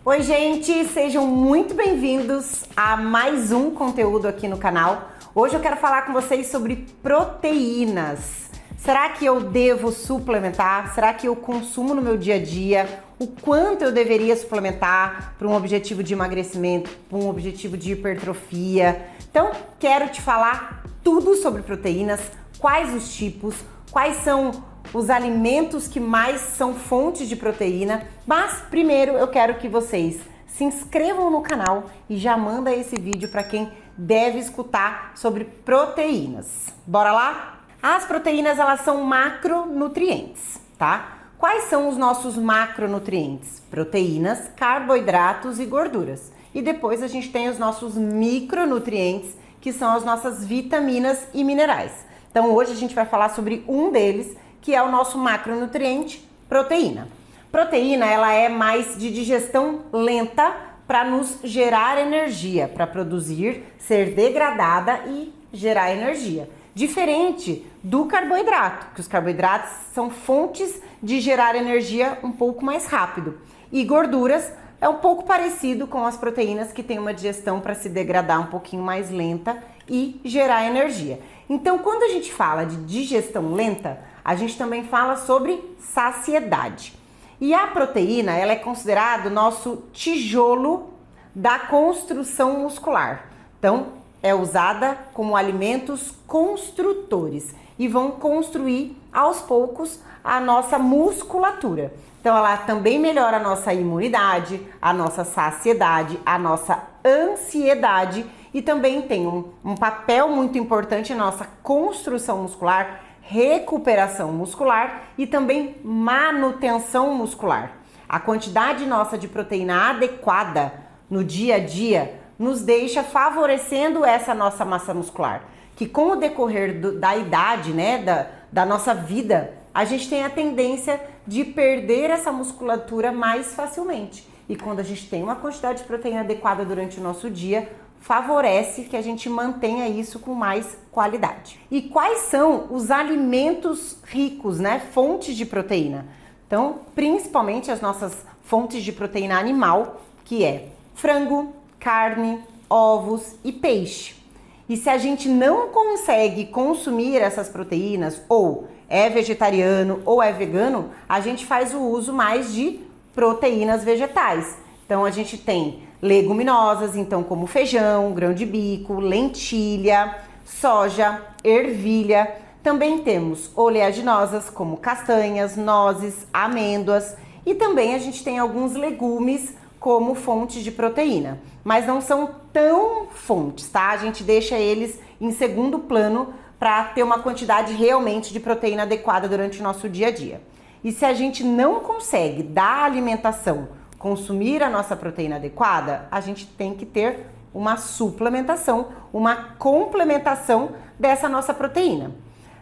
Oi, gente, sejam muito bem-vindos a mais um conteúdo aqui no canal. Hoje eu quero falar com vocês sobre proteínas. Será que eu devo suplementar? Será que eu consumo no meu dia a dia? O quanto eu deveria suplementar para um objetivo de emagrecimento, para um objetivo de hipertrofia? Então, quero te falar tudo sobre proteínas, quais os tipos, quais são os alimentos que mais são fontes de proteína, mas primeiro eu quero que vocês se inscrevam no canal e já manda esse vídeo para quem deve escutar sobre proteínas. Bora lá? As proteínas, elas são macronutrientes, tá? Quais são os nossos macronutrientes? Proteínas, carboidratos e gorduras. E depois a gente tem os nossos micronutrientes, que são as nossas vitaminas e minerais. Então hoje a gente vai falar sobre um deles, que é o nosso macronutriente, proteína. Proteína, ela é mais de digestão lenta para nos gerar energia, para produzir, ser degradada e gerar energia. Diferente do carboidrato, que os carboidratos são fontes de gerar energia um pouco mais rápido. E gorduras é um pouco parecido com as proteínas, que tem uma digestão para se degradar um pouquinho mais lenta e gerar energia. Então, quando a gente fala de digestão lenta, a gente também fala sobre saciedade. E a proteína, ela é considerada o nosso tijolo da construção muscular. Então, é usada como alimentos construtores e vão construir aos poucos a nossa musculatura. Então, ela também melhora a nossa imunidade, a nossa saciedade, a nossa ansiedade e também tem um papel muito importante na nossa construção muscular, recuperação muscular e também manutenção muscular. A quantidade nossa de proteína adequada no dia a dia nos deixa favorecendo essa nossa massa muscular, que com o decorrer da idade, né, da nossa vida, a gente tem a tendência de perder essa musculatura mais facilmente. E quando a gente tem uma quantidade de proteína adequada durante o nosso dia, favorece que a gente mantenha isso com mais qualidade. E quais são os alimentos ricos, né, fontes de proteína? Então, principalmente as nossas fontes de proteína animal, que é frango, carne, ovos e peixe. E se a gente não consegue consumir essas proteínas, ou é vegetariano ou é vegano, a gente faz o uso mais de proteínas vegetais. Então a gente tem leguminosas, então como feijão, grão de bico, lentilha, soja, ervilha. Também temos oleaginosas como castanhas, nozes, amêndoas e também a gente tem alguns legumes como fontes de proteína, mas não são tão fontes, tá? A gente deixa eles em segundo plano para ter uma quantidade realmente de proteína adequada durante o nosso dia a dia. E se a gente não consegue da alimentação consumir a nossa proteína adequada, a gente tem que ter uma suplementação, uma complementação dessa nossa proteína.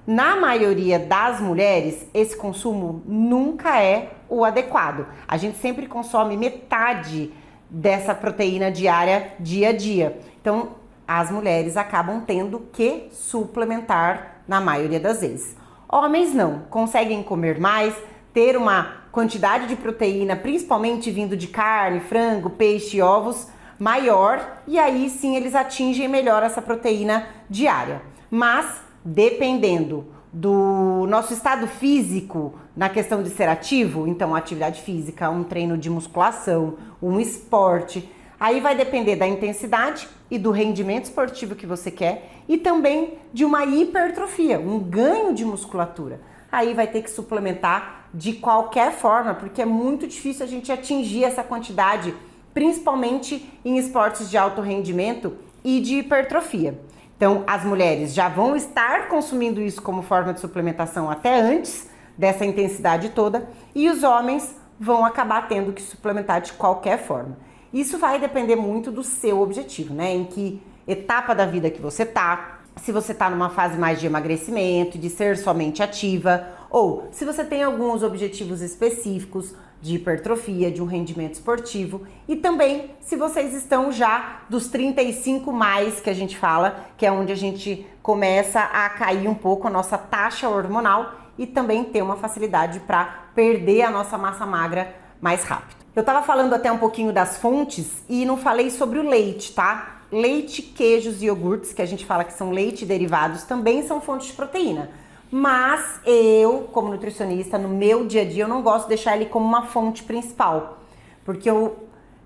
Na maioria das mulheres, esse consumo nunca é o adequado. A gente sempre consome metade dessa proteína diária, dia a dia. Então, as mulheres acabam tendo que suplementar na maioria das vezes. Homens não, conseguem comer mais, ter uma quantidade de proteína, principalmente vindo de carne, frango, peixe e ovos, maior, e aí sim eles atingem melhor essa proteína diária. Mas, dependendo do nosso estado físico, na questão de ser ativo, então atividade física, um treino de musculação, um esporte, aí vai depender da intensidade e do rendimento esportivo que você quer e também de uma hipertrofia, um ganho de musculatura. Aí vai ter que suplementar de qualquer forma, porque é muito difícil a gente atingir essa quantidade, principalmente em esportes de alto rendimento e de hipertrofia. Então, as mulheres já vão estar consumindo isso como forma de suplementação até antes dessa intensidade toda, e os homens vão acabar tendo que suplementar de qualquer forma. Isso vai depender muito do seu objetivo, né? Em que etapa da vida que você tá, se você tá numa fase mais de emagrecimento, de ser somente ativa, ou se você tem alguns objetivos específicos de hipertrofia, de um rendimento esportivo, e também se vocês estão já dos 35 mais, que a gente fala, que é onde a gente começa a cair um pouco a nossa taxa hormonal e também ter uma facilidade para perder a nossa massa magra mais rápido. Eu tava falando até um pouquinho das fontes e não falei sobre o leite, tá? Leite, queijos e iogurtes, que a gente fala que são leite e derivados, também são fontes de proteína. Mas eu, como nutricionista, no meu dia a dia, eu não gosto de deixar ele como uma fonte principal. Porque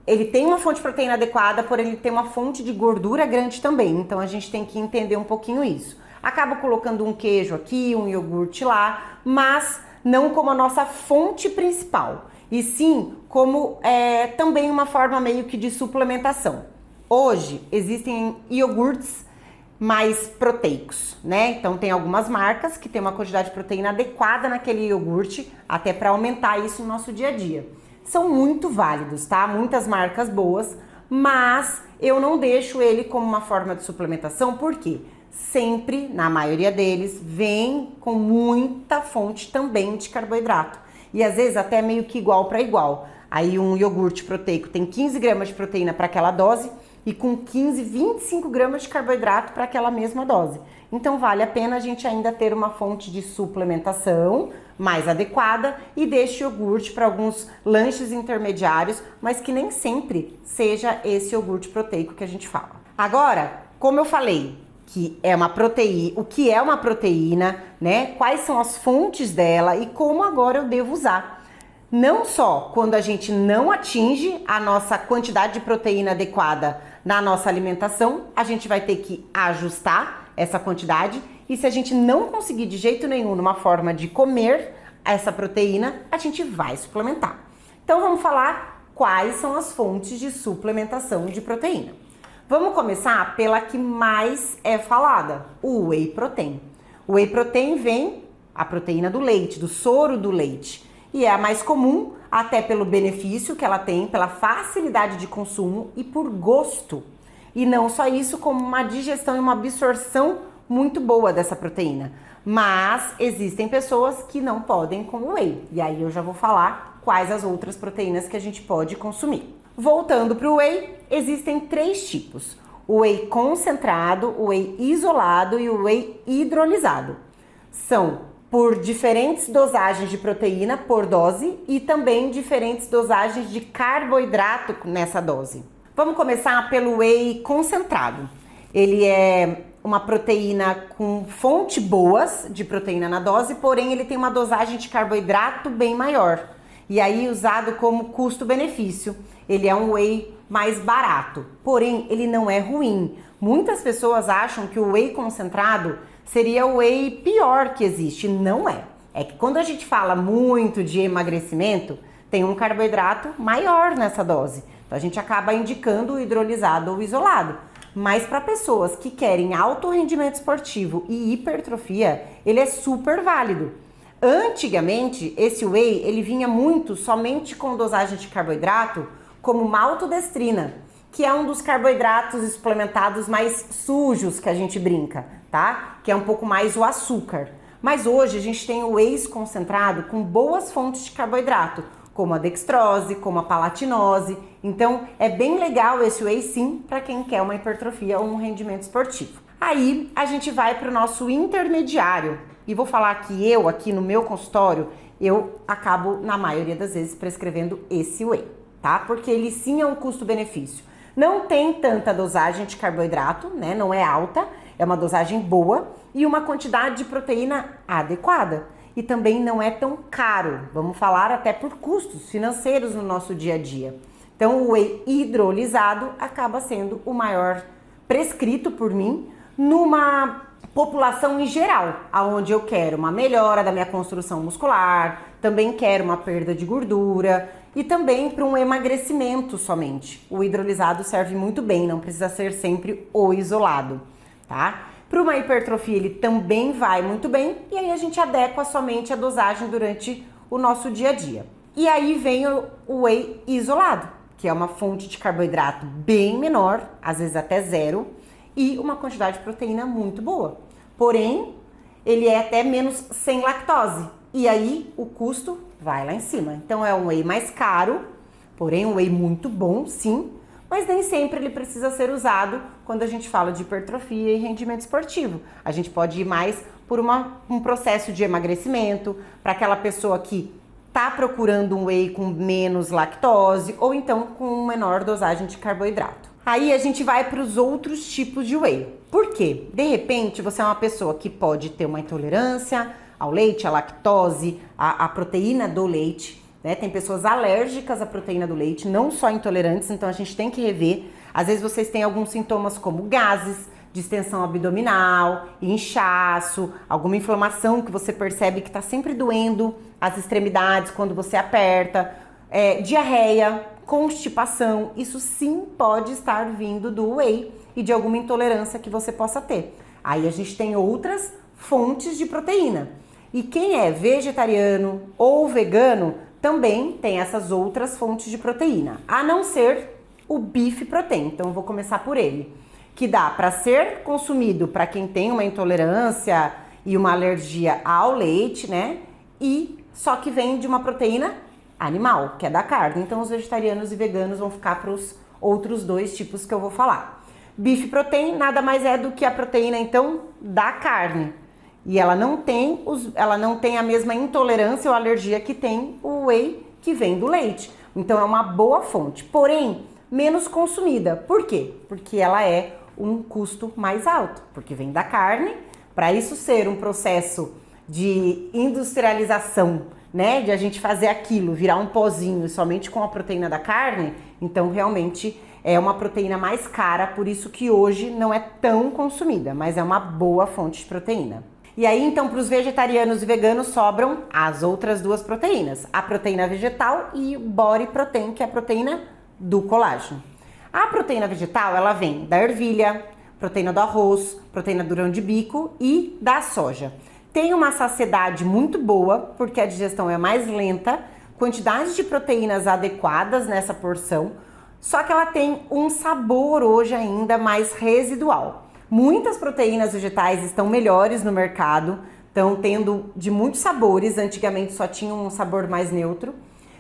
ele tem uma fonte de proteína adequada, porém ele tem uma fonte de gordura grande também. Então a gente tem que entender um pouquinho isso. Acabo colocando um queijo aqui, um iogurte lá, mas não como a nossa fonte principal. E sim como também uma forma meio que de suplementação. Hoje existem iogurtes mais proteicos, né? Então tem algumas marcas que tem uma quantidade de proteína adequada naquele iogurte, até para aumentar isso no nosso dia a dia. São muito válidos, tá? Muitas marcas boas, mas eu não deixo ele como uma forma de suplementação, porque sempre, na maioria deles, vem com muita fonte também de carboidrato. E às vezes até meio que igual para igual. Aí um iogurte proteico tem 15 gramas de proteína para aquela dose e com 15, 25 gramas de carboidrato para aquela mesma dose. Então vale a pena a gente ainda ter uma fonte de suplementação mais adequada e deixe iogurte para alguns lanches intermediários, mas que nem sempre seja esse iogurte proteico que a gente fala. Agora, como eu falei, que é uma proteína, o que é uma proteína, né? Quais são as fontes dela e como agora eu devo usar. Não só quando a gente não atinge a nossa quantidade de proteína adequada na nossa alimentação, a gente vai ter que ajustar essa quantidade, e se a gente não conseguir de jeito nenhum numa forma de comer essa proteína, a gente vai suplementar. Então vamos falar quais são as fontes de suplementação de proteína. Vamos começar pela que mais é falada, o whey protein. O whey protein vem a proteína do leite, do soro do leite. E é a mais comum, até pelo benefício que ela tem, pela facilidade de consumo e por gosto. E não só isso, como uma digestão e uma absorção muito boa dessa proteína. Mas existem pessoas que não podem com o whey. E aí eu já vou falar quais as outras proteínas que a gente pode consumir. Voltando para o whey, existem 3 tipos. O whey concentrado, o whey isolado e o whey hidrolisado. São por diferentes dosagens de proteína por dose e também diferentes dosagens de carboidrato nessa dose. Vamos começar pelo whey concentrado. Ele é uma proteína com fonte boas de proteína na dose, porém ele tem uma dosagem de carboidrato bem maior. E aí usado como custo-benefício. Ele é um whey mais barato, porém ele não é ruim. Muitas pessoas acham que o whey concentrado seria o whey pior que existe. Não é. É que quando a gente fala muito de emagrecimento, tem um carboidrato maior nessa dose. Então a gente acaba indicando o hidrolisado ou isolado. Mas para pessoas que querem alto rendimento esportivo e hipertrofia, ele é super válido. Antigamente, esse whey ele vinha muito somente com dosagem de carboidrato, como maltodestrina, que é um dos carboidratos suplementados mais sujos que a gente brinca, tá? Que é um pouco mais o açúcar. Mas hoje a gente tem o whey concentrado com boas fontes de carboidrato, como a dextrose, como a palatinose. Então é bem legal esse whey sim para quem quer uma hipertrofia ou um rendimento esportivo. Aí a gente vai para o nosso intermediário. E vou falar que eu aqui no meu consultório, eu acabo na maioria das vezes prescrevendo esse whey, tá? Porque ele sim é um custo-benefício. Não tem tanta dosagem de carboidrato, né? Não é alta, é uma dosagem boa e uma quantidade de proteína adequada. E também não é tão caro, vamos falar até por custos financeiros no nosso dia a dia. Então o whey hidrolisado acaba sendo o maior prescrito por mim numa população em geral, aonde eu quero uma melhora da minha construção muscular, também quero uma perda de gordura e também para um emagrecimento somente. O hidrolisado serve muito bem, não precisa ser sempre o isolado, tá? Para uma hipertrofia ele também vai muito bem e aí a gente adequa somente a dosagem durante o nosso dia a dia. E aí vem o whey isolado, que é uma fonte de carboidrato bem menor, às vezes até zero, e uma quantidade de proteína muito boa. Porém, ele é até menos sem lactose. E aí, o custo vai lá em cima. Então, é um whey mais caro, porém um whey muito bom, sim. Mas nem sempre ele precisa ser usado quando a gente fala de hipertrofia e rendimento esportivo. A gente pode ir mais por um processo de emagrecimento, para aquela pessoa que tá procurando um whey com menos lactose ou então com menor dosagem de carboidrato. Aí a gente vai para os outros tipos de whey. Por quê? De repente você é uma pessoa que pode ter uma intolerância ao leite, à lactose, à proteína do leite, né? Tem pessoas alérgicas à proteína do leite, não só intolerantes, então a gente tem que rever. Às vezes vocês têm alguns sintomas como gases, distensão abdominal, inchaço, alguma inflamação que você percebe que está sempre doendo as extremidades quando você aperta, diarreia, constipação, isso sim pode estar vindo do whey e de alguma intolerância que você possa ter. Aí a gente tem outras fontes de proteína. E quem é vegetariano ou vegano também tem essas outras fontes de proteína, a não ser o beef protein. Então eu vou começar por ele, que dá para ser consumido para quem tem uma intolerância e uma alergia ao leite, né? E só que vem de uma proteína animal, que é da carne. Então os vegetarianos e veganos vão ficar para os outros dois tipos que eu vou falar. Beef protein nada mais é do que a proteína então da carne. E ela não tem a mesma intolerância ou alergia que tem o whey que vem do leite. Então é uma boa fonte, porém menos consumida. Por quê? Porque ela é um custo mais alto, porque vem da carne. Para isso ser um processo de industrialização, né, de a gente fazer aquilo, virar um pozinho somente com a proteína da carne, então realmente é uma proteína mais cara, por isso que hoje não é tão consumida, mas é uma boa fonte de proteína. E aí, então, para os vegetarianos e veganos sobram as outras duas proteínas, a proteína vegetal e o body protein, que é a proteína do colágeno. A proteína vegetal, ela vem da ervilha, proteína do arroz, proteína do grão de bico e da soja. Tem uma saciedade muito boa, porque a digestão é mais lenta, quantidade de proteínas adequadas nessa porção, só que ela tem um sabor hoje ainda mais residual. Muitas proteínas vegetais estão melhores no mercado, estão tendo de muitos sabores, antigamente só tinha um sabor mais neutro,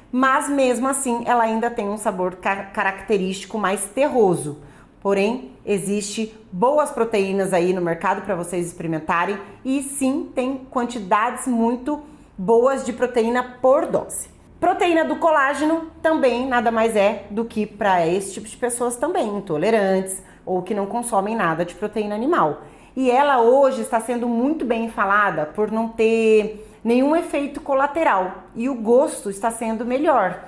mas mesmo assim ela ainda tem um sabor característico mais terroso. Porém, existe boas proteínas aí no mercado para vocês experimentarem e sim, tem quantidades muito boas de proteína por dose. Proteína do colágeno também nada mais é do que para esse tipo de pessoas também, intolerantes ou que não consomem nada de proteína animal. E ela hoje está sendo muito bem falada por não ter nenhum efeito colateral e o gosto está sendo melhor.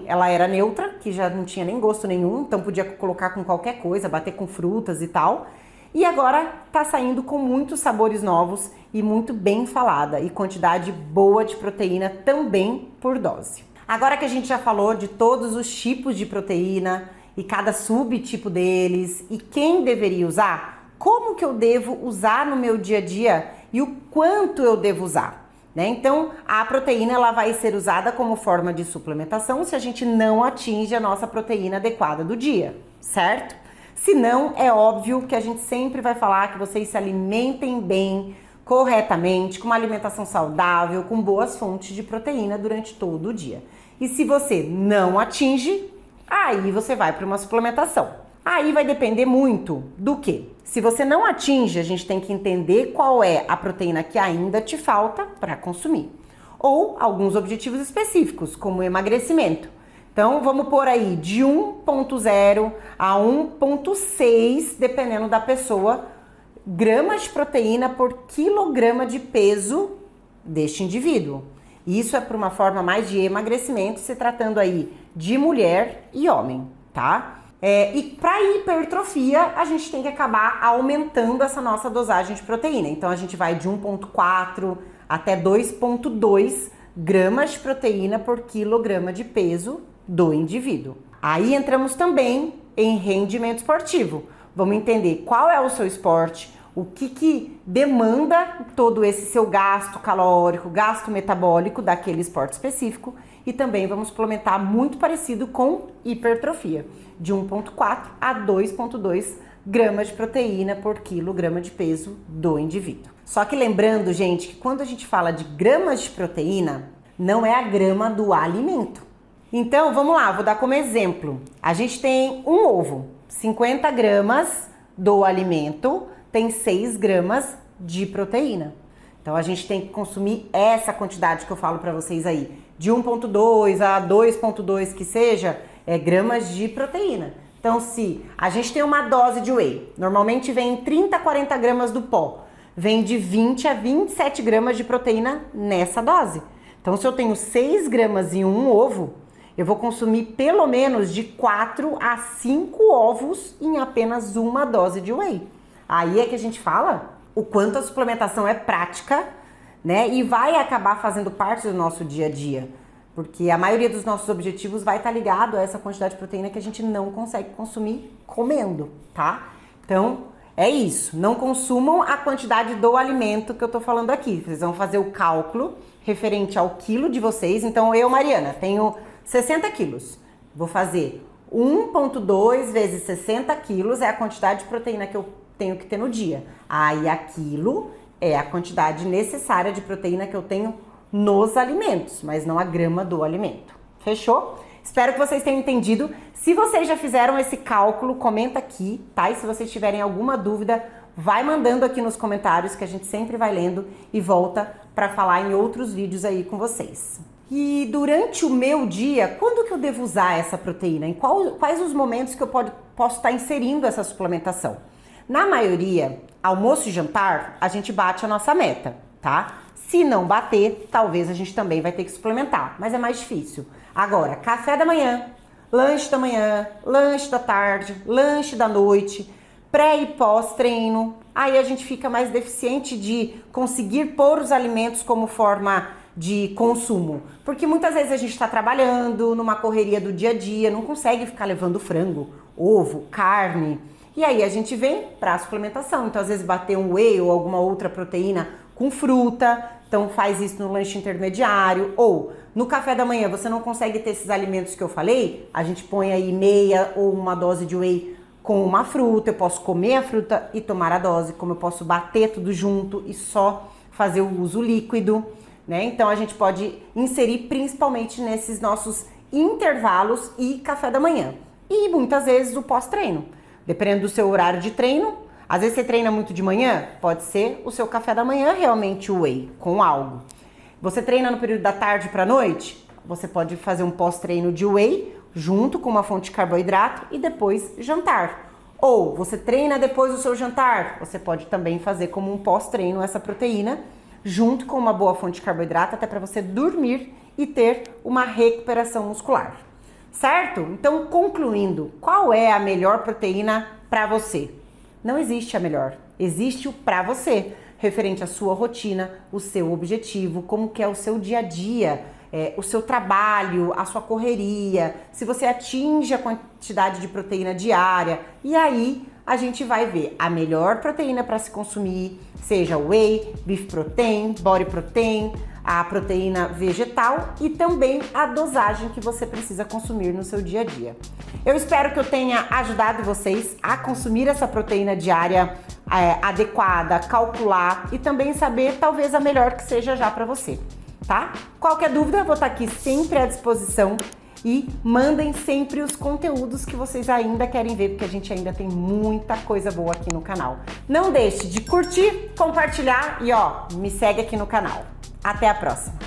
Ela era neutra, que já não tinha nem gosto nenhum, então podia colocar com qualquer coisa, bater com frutas e tal. E agora tá saindo com muitos sabores novos e muito bem falada e quantidade boa de proteína também por dose. Agora que a gente já falou de todos os tipos de proteína e cada subtipo deles e quem deveria usar, como que eu devo usar no meu dia a dia e o quanto eu devo usar? Né? Então, a proteína ela vai ser usada como forma de suplementação se a gente não atinge a nossa proteína adequada do dia, certo? Se não, é óbvio que a gente sempre vai falar que vocês se alimentem bem, corretamente, com uma alimentação saudável, com boas fontes de proteína durante todo o dia. E se você não atinge, aí você vai para uma suplementação. Aí vai depender muito do quê? Se você não atinge, a gente tem que entender qual é a proteína que ainda te falta para consumir. Ou alguns objetivos específicos, como emagrecimento. Então, vamos pôr aí de 1,0 a 1,6, dependendo da pessoa, gramas de proteína por quilograma de peso deste indivíduo. Isso é por uma forma mais de emagrecimento, se tratando aí de mulher e homem, tá? E para hipertrofia, a gente tem que acabar aumentando essa nossa dosagem de proteína. Então, a gente vai de 1,4 até 2,2 gramas de proteína por quilograma de peso do indivíduo. Aí entramos também em rendimento esportivo. Vamos entender qual é o seu esporte, o que demanda todo esse seu gasto calórico, gasto metabólico daquele esporte específico. E também vamos suplementar muito parecido com hipertrofia, de 1,4 a 2,2 gramas de proteína por quilograma de peso do indivíduo. Só que lembrando, gente, que quando a gente fala de gramas de proteína, não é a grama do alimento. Então, vamos lá, vou dar como exemplo. A gente tem um ovo, 50 gramas do alimento, tem 6 gramas de proteína. Então, a gente tem que consumir essa quantidade que eu falo para vocês aí, de 1,2 a 2,2 que seja, gramas de proteína. Então, se a gente tem uma dose de whey, normalmente vem 30 a 40 gramas do pó, vem de 20 a 27 gramas de proteína nessa dose. Então, se eu tenho 6 gramas em um ovo, eu vou consumir pelo menos de 4 a 5 ovos em apenas uma dose de whey. Aí é que a gente fala o quanto a suplementação é prática, né? E vai acabar fazendo parte do nosso dia a dia. Porque a maioria dos nossos objetivos vai estar ligado a essa quantidade de proteína que a gente não consegue consumir comendo, tá? Então, é isso. Não consumam a quantidade do alimento que eu tô falando aqui. Vocês vão fazer o cálculo referente ao quilo de vocês. Então, eu, Mariana, tenho 60 quilos. Vou fazer 1,2 vezes 60 quilos é a quantidade de proteína que eu tenho que ter no dia. Aí, aquilo é a quantidade necessária de proteína que eu tenho nos alimentos, mas não a grama do alimento. Fechou? Espero que vocês tenham entendido. Se vocês já fizeram esse cálculo, comenta aqui, tá? E se vocês tiverem alguma dúvida, vai mandando aqui nos comentários que a gente sempre vai lendo e volta para falar em outros vídeos aí com vocês. E durante o meu dia, quando que eu devo usar essa proteína? Quais os momentos que eu posso estar inserindo essa suplementação? Na maioria, almoço e jantar, a gente bate a nossa meta, tá? Se não bater, talvez a gente também vai ter que suplementar, mas é mais difícil. Agora, café da manhã, lanche da tarde, lanche da noite, pré e pós-treino, aí a gente fica mais deficiente de conseguir pôr os alimentos como forma de consumo. Porque muitas vezes a gente está trabalhando numa correria do dia a dia, não consegue ficar levando frango, ovo, carne. E aí a gente vem para a suplementação. Então, às vezes, bater um whey ou alguma outra proteína com fruta. Então, faz isso no lanche intermediário. Ou no café da manhã, você não consegue ter esses alimentos que eu falei. A gente põe aí meia ou uma dose de whey com uma fruta. Eu posso comer a fruta e tomar a dose. Como eu posso bater tudo junto e só fazer o uso líquido, né? Então, a gente pode inserir principalmente nesses nossos intervalos e café da manhã. E muitas vezes o pós-treino. Dependendo do seu horário de treino, às vezes você treina muito de manhã, pode ser o seu café da manhã realmente o whey, com algo. Você treina no período da tarde para a noite, você pode fazer um pós-treino de whey junto com uma fonte de carboidrato e depois jantar. Ou você treina depois do seu jantar, você pode também fazer como um pós-treino essa proteína junto com uma boa fonte de carboidrato até para você dormir e ter uma recuperação muscular. Certo? Então, concluindo, qual é a melhor proteína para você? Não existe a melhor, existe o para você, referente à sua rotina, o seu objetivo, como que é o seu dia a dia, o seu trabalho, a sua correria, se você atinge a quantidade de proteína diária, e aí a gente vai ver a melhor proteína para se consumir, seja whey, beef protein, body protein, a proteína vegetal e também a dosagem que você precisa consumir no seu dia a dia. Eu espero que eu tenha ajudado vocês a consumir essa proteína diária adequada, calcular e também saber talvez a melhor que seja já para você, tá? Qualquer dúvida, eu vou estar aqui sempre à disposição e mandem sempre os conteúdos que vocês ainda querem ver, porque a gente ainda tem muita coisa boa aqui no canal. Não deixe de curtir, compartilhar e me segue aqui no canal. Até a próxima!